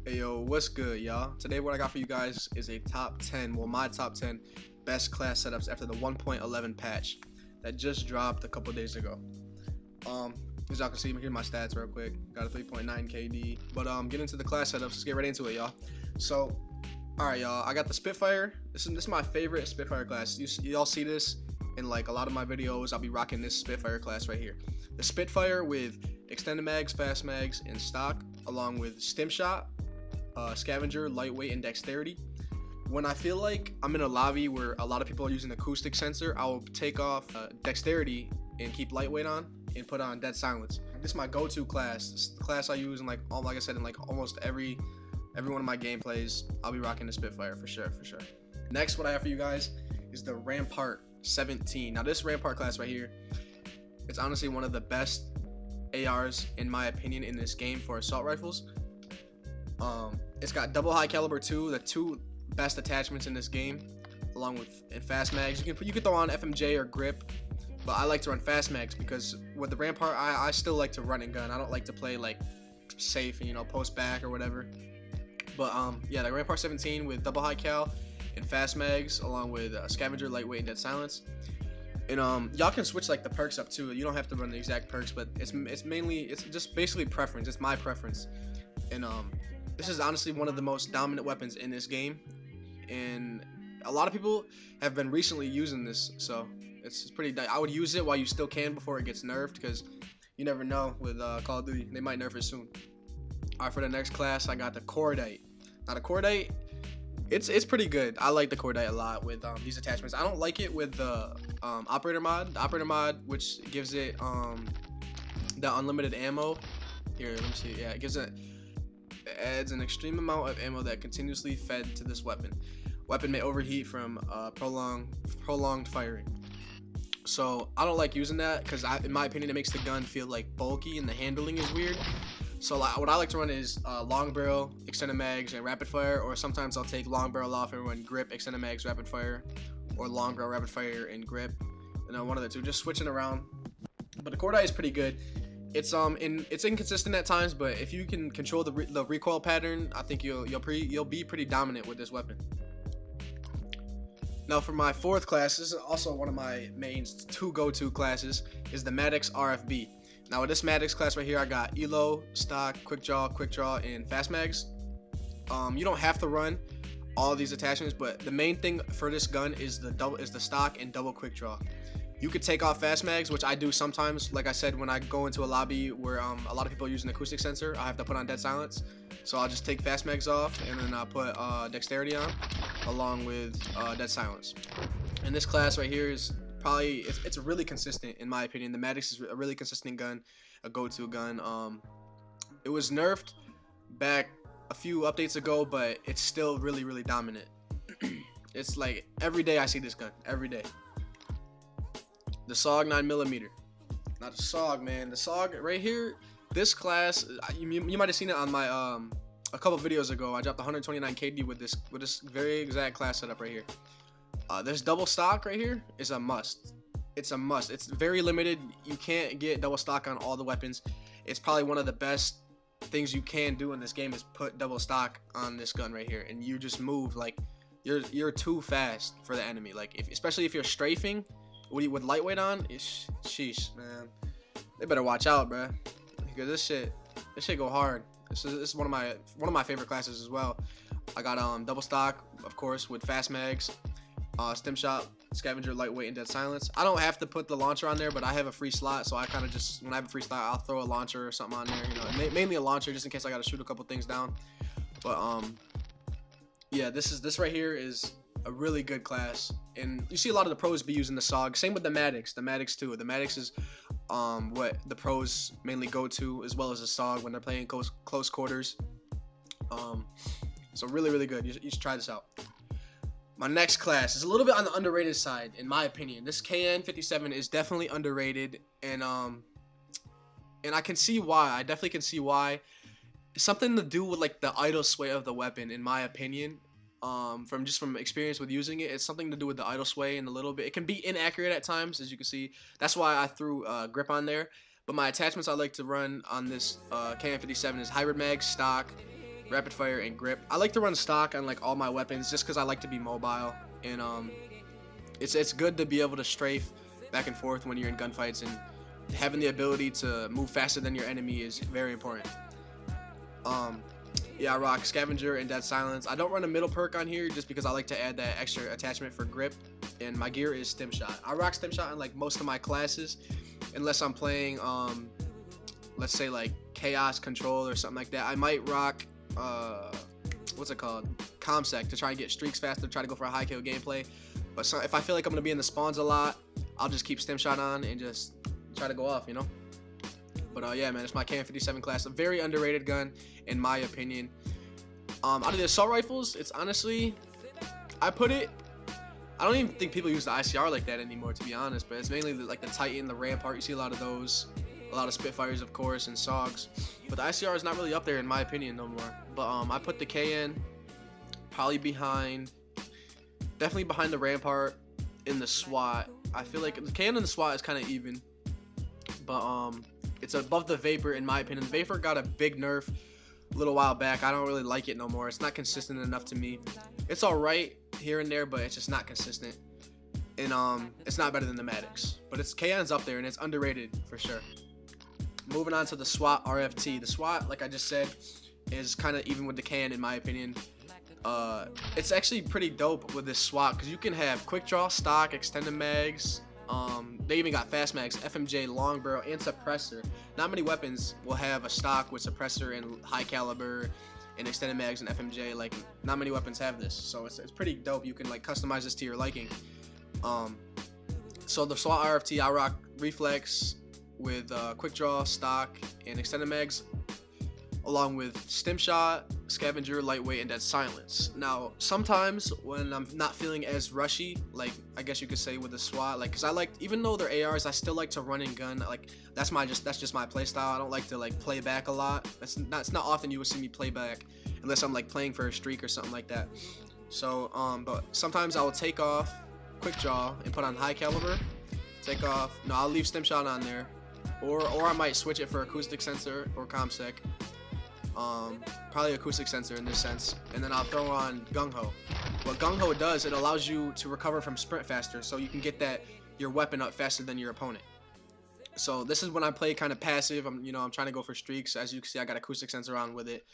Hey yo, what's good, y'all? Today what I got for you guys is a top 10, well my top 10 best class setups after the 1.11 patch that just dropped a couple days ago. As y'all can see, here's my stats real quick. Got a 3.9 KD. But get into the class setups. Let's get right into it, y'all. So, alright y'all, I got the Spitfire. This is my favorite Spitfire class. Y'all see this in like a lot of my videos. I'll be rocking this Spitfire class right here. The Spitfire with extended mags, fast mags in stock, along with stim shot, scavenger, lightweight, and dexterity. When I feel like I'm in a lobby where a lot of people are using acoustic sensor, I will take off dexterity and keep lightweight on and put on dead silence. This is my go-to class. This is the class I use in like I said, in like almost every one of my gameplays. I'll be rocking the Spitfire for sure. Next, what I have for you guys is the Rampart 17. Now this Rampart class right here, it's honestly one of the best ARs in my opinion in this game for assault rifles. It's got double high caliber 2, the two best attachments in this game, along with fast mags. You can throw on FMJ or grip, but I like to run fast mags because with the Rampart, I still like to run and gun. I don't like to play like safe and post back or whatever. But yeah, the Rampart 17 with double high cal and fast mags, along with scavenger, lightweight, and dead silence. And y'all can switch like the perks up too. You don't have to run the exact perks, but it's just basically preference. It's my preference. And this is honestly one of the most dominant weapons in this game, and a lot of people have been recently using this, so it's pretty. I would use it while you still can before it gets nerfed, because you never know with Call of Duty, they might nerf it soon. All right, for the next class, I got the Cordite. Now the Cordite, it's pretty good. I like the Cordite a lot with these attachments. I don't like it with the operator mod. The operator mod, which gives it the unlimited ammo. Here, let me see. Yeah, it adds an extreme amount of ammo that continuously fed to this weapon. Weapon may overheat from prolonged firing. So I don't like using that because, in my opinion, it makes the gun feel like bulky and the handling is weird. So what I like to run is long barrel, extended mags, and rapid fire. Or sometimes I'll take long barrel off and run grip, extended mags, rapid fire, or long barrel, rapid fire, and grip. And then one of the two, just switching around. But the Cordite is pretty good. It's inconsistent at times, but if you can control the recoil pattern, I think you'll be pretty dominant with this weapon. Now for my fourth class, this is also one of my main two go-to classes, is the Maddox RFB. Now with this Maddox class right here, I got Elo, stock, quick draw, and fast mags. You don't have to run all of these attachments, but the main thing for this gun is the stock and double quick draw. You could take off fast mags, which I do sometimes. Like I said, when I go into a lobby where a lot of people are using acoustic sensor, I have to put on dead silence. So I'll just take fast mags off, and then I'll put dexterity on, along with dead silence. And this class right here is probably, it's really consistent in my opinion. The Maddox is a really consistent gun, a go-to gun. It was nerfed back a few updates ago, but it's still really dominant. It's like every day I see this gun, every day. The SOG 9mm. Not the SOG, man. The SOG right here. This class, you might have seen it on my a couple videos ago. I dropped 129 KD with this very exact class setup right here. This double stock right here is a must. It's a must. It's very limited. You can't get double stock on all the weapons. It's probably one of the best things you can do in this game is put double stock on this gun right here, and you just move like you're too fast for the enemy. Like especially if you're strafing with lightweight on, sheesh, man. They better watch out, bruh, because this shit go hard. This is one of my favorite classes as well. I got double stock, of course, with fast mags, stim shot, scavenger, lightweight, and dead silence. I don't have to put the launcher on there, but I have a free slot, so I kind of just, when I have a free slot, I'll throw a launcher or something on there. Mainly a launcher, just in case I gotta shoot a couple things down. But yeah, this right here is a really good class, and you see a lot of the pros be using the SOG. Same with the Maddox too. The Maddox is what the pros mainly go to, as well as the SOG when they're playing close quarters. So really good. You should try this out. My next class is a little bit on the underrated side, in my opinion. This KN57 is definitely underrated, and I can see why. I definitely can see why. It's something to do with like the idle sway of the weapon, in my opinion. From experience with using it, it's something to do with the idle sway and a little bit. It can be inaccurate at times, as you can see. That's why I threw grip on there. But my attachments I like to run on this KN57 is hybrid mag, stock, rapid fire, and grip. I like to run stock on like all my weapons just because I like to be mobile, and it's good to be able to strafe back and forth when you're in gunfights, and having the ability to move faster than your enemy is very important. Yeah, I rock Scavenger and Dead Silence. I don't run a middle perk on here just because I like to add that extra attachment for grip, and my gear is Stim Shot. I rock Stim Shot in like most of my classes, unless I'm playing let's say like Chaos Control or something like that. I might rock what's it called, Comsec, to try and get streaks faster, try to go for a high kill gameplay. But so, if I feel like I'm gonna be in the spawns a lot, I'll just keep Stim Shot on and just try to go off, you know. But yeah, man, it's my KN57 class, a very underrated gun in my opinion. Out of the assault rifles, it's honestly, I don't even think people use the ICR like that anymore, to be honest. But it's mainly like the Titan, the Rampart. You see a lot of those, a lot of Spitfires, of course, and SOGs. But the ICR is not really up there in my opinion no more. But I put the KN probably definitely behind the Rampart in the SWAT. I feel like the KN and the SWAT is kind of even, but it's above the Vapor in my opinion. The Vapor got a big nerf a little while back. I don't really like it no more. It's not consistent enough to me. It's all right here and there, but it's just not consistent. And it's not better than the Maddox. But it's KN's up there, and it's underrated for sure. Moving on to the SWAT RFT. The SWAT, like I just said, is kind of even with the KN in my opinion. It's actually pretty dope with this SWAT because you can have quick draw, stock, extended mags. They even got fast mags, FMJ, long barrel, and suppressor. Not many weapons will have a stock with suppressor and high caliber and extended mags and FMJ. Like, not many weapons have this, so it's pretty dope. You can like customize this to your liking. So the SWAT RFT, I rock reflex with quick draw, stock, and extended mags, along with Stim Shot, Scavenger, lightweight, and Dead Silence. Now, sometimes when I'm not feeling as rushy, like I guess you could say with the SWAT, like, cause I like, even though they're ARs, I still like to run and gun. Like that's just my play style. I don't like to like play back a lot. It's not often you will see me play back unless I'm like playing for a streak or something like that. So but sometimes I will take off quick draw and put on high caliber. Take off. No, I'll leave Stim Shot on there, or I might switch it for acoustic sensor or comsec. Probably acoustic sensor in this sense, and then I'll throw on Gung Ho. What Gung Ho does, it allows you to recover from sprint faster, so you can get your weapon up faster than your opponent. So this is when I play kind of passive. I'm trying to go for streaks. As you can see, I got acoustic sensor on with it,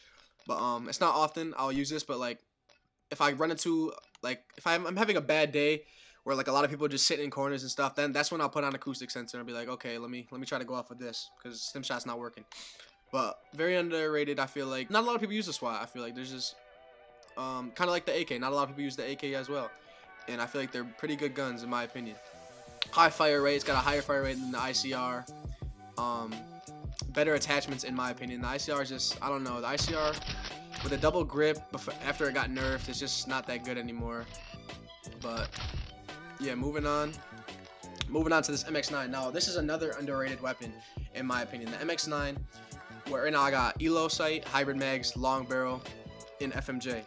but it's not often I'll use this. But like, if I run into if I'm having a bad day where like a lot of people are just sitting in corners and stuff, then that's when I'll put on acoustic sensor and be like, okay, let me try to go off with this because Stim Shot's not working. But very underrated. I feel like not a lot of people use the SWAT. I feel like there's just kind of like the AK. Not a lot of people use the AK as well, and I feel like they're pretty good guns in my opinion. High fire rate. It's got a higher fire rate than the ICR. Better attachments in my opinion. The ICR is just, I don't know. The ICR with a double grip after it got nerfed, it's just not that good anymore. But yeah, moving on to this MX9. Now this is another underrated weapon in my opinion. The MX9. Where right now I got Elo sight, hybrid mags, long barrel, and FMJ.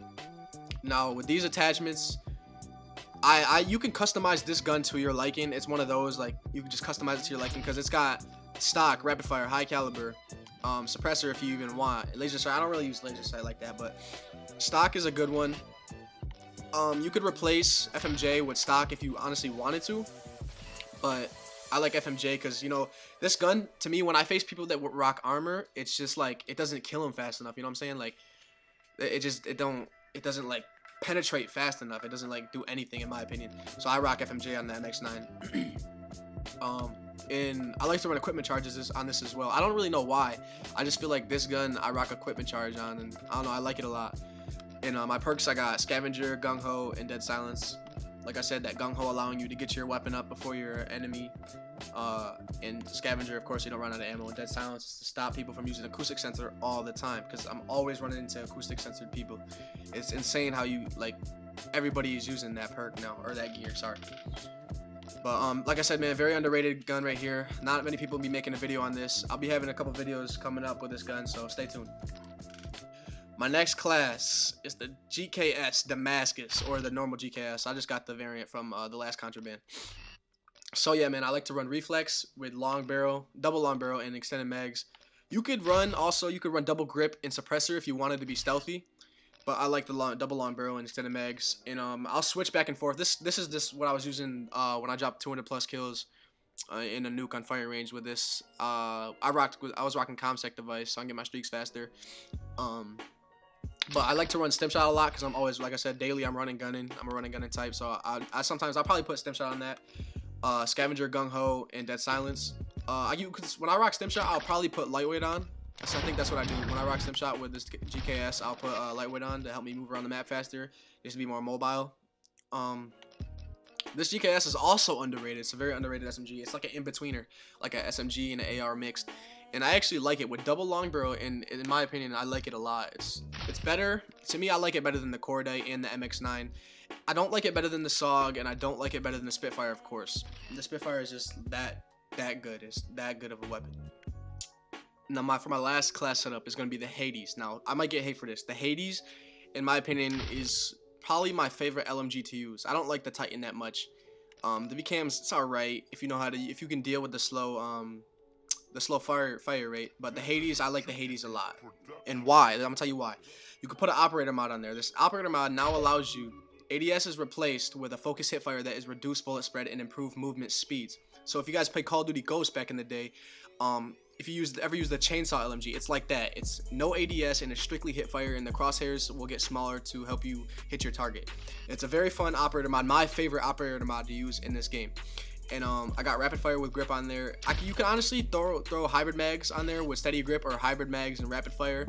Now with these attachments, you can customize this gun to your liking. It's one of those like you can just customize it to your liking because it's got stock, rapid fire, high caliber, suppressor if you even want. Laser sight, I don't really use laser sight like that, but stock is a good one. You could replace FMJ with stock if you honestly wanted to, but I like FMJ because, this gun, to me, when I face people that rock armor, it's just like, it doesn't kill them fast enough, you know what I'm saying? Like, it doesn't like penetrate fast enough. It doesn't like do anything in my opinion. So I rock FMJ on the MX9. And I like to run equipment charges on this as well. I don't really know why. I just feel like this gun I rock equipment charge on, and I don't know, I like it a lot. And my perks, I got Scavenger, Gung Ho, and Dead Silence. Like I said, that Gung Ho allowing you to get your weapon up before your enemy. And Scavenger, of course, you don't run out of ammo. And Dead Silence is to stop people from using acoustic sensor all the time, because I'm always running into acoustic censored people. It's insane how everybody is using that perk now, or that gear, sorry. But like I said, man, very underrated gun right here. Not many people will be making a video on this. I'll be having a couple videos coming up with this gun, so stay tuned. My next class is the GKS Damascus, or the normal GKS. I just got the variant from the last Contraband. So yeah, man, I like to run reflex with long barrel, double long barrel, and extended mags. You could run double grip and suppressor if you wanted to be stealthy, but I like the double long barrel instead of mags. And I'll switch back and forth. This is what I was using when I dropped 200 plus kills in a nuke on fire range with this. I was rocking comsec device, so I can get my streaks faster. But I like to run stim shot a lot because I'm always, like I said, daily I'm running gunning. I'm a running gunning type, so I sometimes I'll probably put stim shot on that. Scavenger, gung ho, and dead silence. When I rock stim shot, I'll probably put lightweight on. So I think that's what I do. When I rock stim shot with this GKS, I'll put lightweight on to help me move around the map faster, just to be more mobile. This GKS is also underrated. It's a very underrated SMG. It's like an in-betweener, like an SMG and an AR mixed. And I actually like it with double long barrel, and in my opinion, I like it a lot. It's better. To me, I like it better than the Corday and the MX9. I don't like it better than the SOG, and I don't like it better than the Spitfire, of course. The Spitfire is just that good. It's that good of a weapon. Now, for my last class setup is going to be the Hades. Now, I might get hate for this. The Hades, in my opinion, is probably my favorite LMG to use. I don't like the Titan that much. The VCAM's, it's alright if you know how to, if you can deal with the slow fire rate. But the Hades, I like the Hades a lot. And why? I'm gonna tell you why. You can put an operator mod on there. This operator mod now allows you, ADS is replaced with a focus hit fire that is reduced bullet spread and improved movement speeds. So if you guys play Call of Duty Ghost back in the day, if you ever use the chainsaw LMG, it's like that. It's no ADS and it's strictly hit fire, and the crosshairs will get smaller to help you hit your target. It's a very fun operator mod, my favorite operator mod to use in this game. And I got rapid fire with grip on there. You can honestly throw hybrid mags on there with steady grip, or hybrid mags and rapid fire,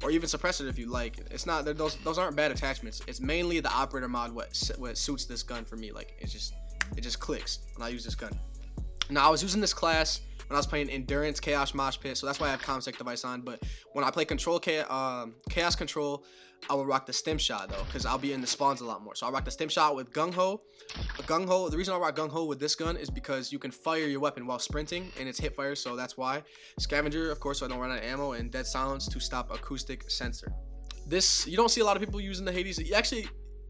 or even suppressor if you like. It's not those aren't bad attachments. It's mainly the operator mod what suits this gun for me. Like it just clicks when I use this gun. Now I was using this class when I was playing Endurance, Chaos, Mosh Pit, so that's why I have comsec device on. But when I play Control, Chaos Control, I will rock the stim shot though, because I'll be in the spawns a lot more. So I rock the stim shot with gung ho. The reason I rock gung ho with this gun is because you can fire your weapon while sprinting, and it's hip fire, so that's why. Scavenger, of course, so I don't run out of ammo, and dead silence to stop acoustic sensor. This, you don't see a lot of people using the Hades.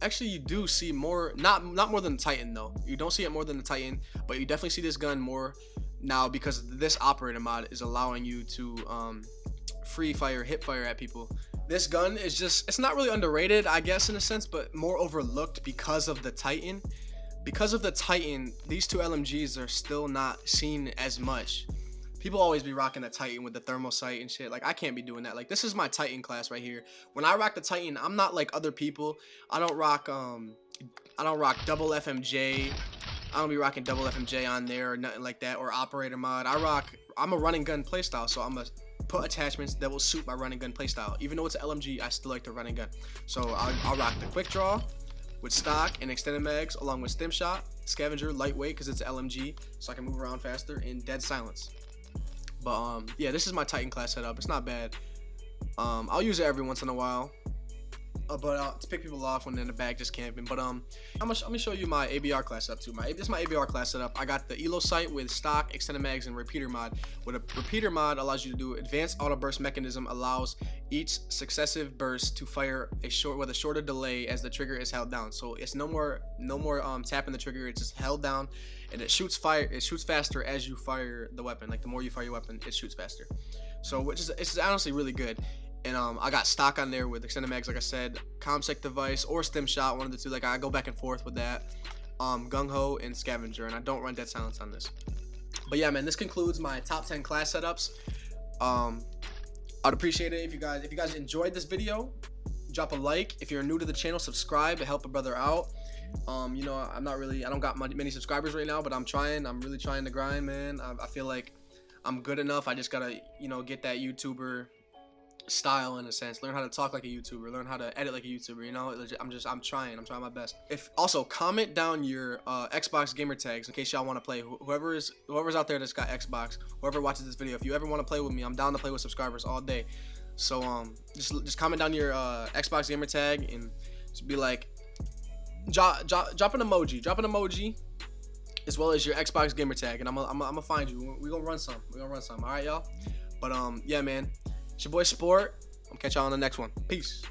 Actually, you do see more, not more than the Titan though. You don't see it more than the Titan, but you definitely see this gun more now because this operator mod is allowing you to free fire, hip fire at people. This gun is just, it's not really underrated, I guess, in a sense, but more overlooked because of the Titan. Because of the Titan, these two LMGs are still not seen as much. People always be rocking the Titan with the thermal sight and shit. Like, I can't be doing that. Like, this is my Titan class right here. When I rock the Titan, I'm not like other people. I don't rock double FMJ. I don't be rocking double FMJ on there or nothing like that, or operator mod. I'm a running gun playstyle, so I'm gonna put attachments that will suit my running gun playstyle. Even though it's an LMG, I still like the running gun. So I'll rock the quick draw with stock and extended mags, along with stim shot, scavenger, lightweight because it's an LMG, so I can move around faster, and dead silence. But yeah, this is my Titan class setup. It's not bad. I'll use it every once in a while, but to pick people off when they're in the bag just camping. But let me show you my ABR class setup too. This is my ABR class setup. I got the Elo sight with stock, extended mags, and repeater mod. What a repeater mod allows you to do, advanced auto burst mechanism allows each successive burst to fire with a shorter delay as the trigger is held down. So it's no more tapping the trigger. It's just held down, and it shoots faster as you fire the weapon. Like the more you fire your weapon, it shoots faster. So it's honestly really good. And I got stock on there with extended mags, like I said, comsec device or stim shot, one of the two. Like I go back and forth with that. Gung ho and scavenger, and I don't run dead silence on this. But yeah, man, this concludes my top 10 class setups. I'd appreciate it if you guys enjoyed this video. Drop a like. If you're new to the channel, subscribe to help a brother out. You know, I don't got many subscribers right now, but I'm really trying to grind, man. I feel like I'm good enough. I just gotta, you know, get that YouTuber style in a sense, learn how to talk like a YouTuber, learn how to edit like a YouTuber, you know. I'm trying my best. Also comment down your Xbox gamer tags in case y'all want to play. Whoever's out there that's got Xbox, whoever watches this video, if you ever want to play with me, I'm down to play with subscribers all day. So just comment down your Xbox gamer tag and just be like, drop an emoji as well as your Xbox gamer tag, and I'm gonna find you. We're gonna run some. All right, y'all. But yeah, man. It's your boy Sport. I'll catch y'all on the next one. Peace.